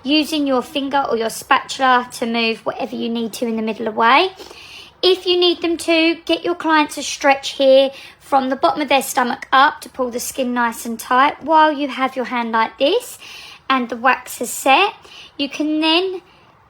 using your finger or your spatula to move whatever you need to in the middle of the way. If you need them to, get your client to stretch here from the bottom of their stomach up to pull the skin nice and tight while you have your hand like this and the wax is set. You can then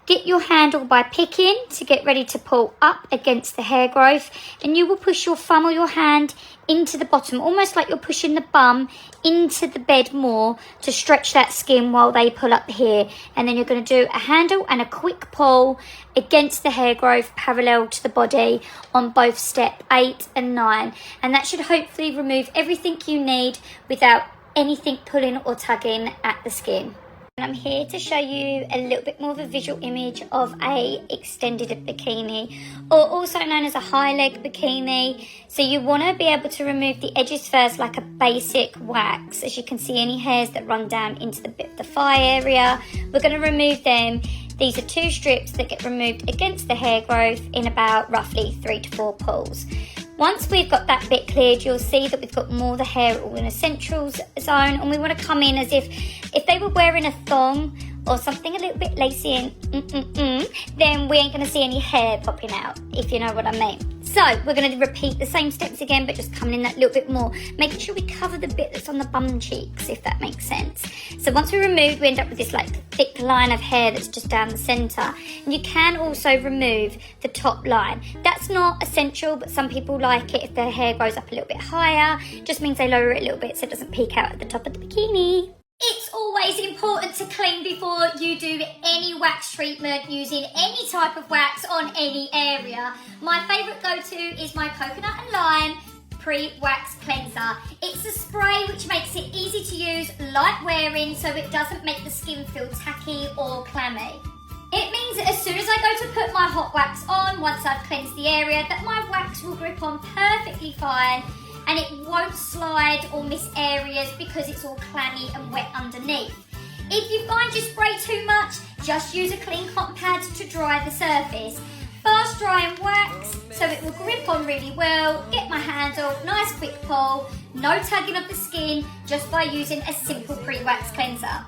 get your handle by picking to get ready to pull up against the hair growth, and you will push your thumb or your hand into the bottom, almost like you're pushing the bum into the bed more to stretch that skin while they pull up here. And then you're going to do a handle and a quick pull against the hair growth parallel to the body on both step 8 and 9. And that should hopefully remove everything you need without anything pulling or tugging at the skin. I'm here to show you a little bit more of a visual image of a extended bikini, or also known as a high leg bikini. So you want to be able to remove the edges first, like a basic wax. As you can see, any hairs that run down into the bit of the thigh area, we're going to remove them. These are 2 strips that get removed against the hair growth in about roughly 3 to 4 pulls. Once we've got that bit cleared, you'll see that we've got more of the hair all in a central zone, and we want to come in as if they were wearing a thong or something a little bit lacy and then we ain't going to see any hair popping out, if you know what I mean. So we're going to repeat the same steps again, but just coming in that little bit more, making sure we cover the bit that's on the bum cheeks, if that makes sense. So once we remove, we end up with this like thick line of hair that's just down the centre. And you can also remove the top line. That's not essential, but some people like it if their hair goes up a little bit higher. Just means they lower it a little bit so it doesn't peek out at the top of the bikini. It's always important to clean before you do any wax treatment using any type of wax on any area. My favourite go-to is my coconut and lime pre-wax cleanser. It's a spray which makes it easy to use, light wearing, so it doesn't make the skin feel tacky or clammy. It means that as soon as I go to put my hot wax on, once I've cleansed the area, that my wax will grip on perfectly fine and it won't slide or miss areas because it's all clammy and wet underneath. If you find you spray too much, just use a clean cotton pad to dry the surface. Fast drying wax so it will grip on really well. Get my handle, nice quick pull, no tugging of the skin, just by using a simple pre-wax cleanser.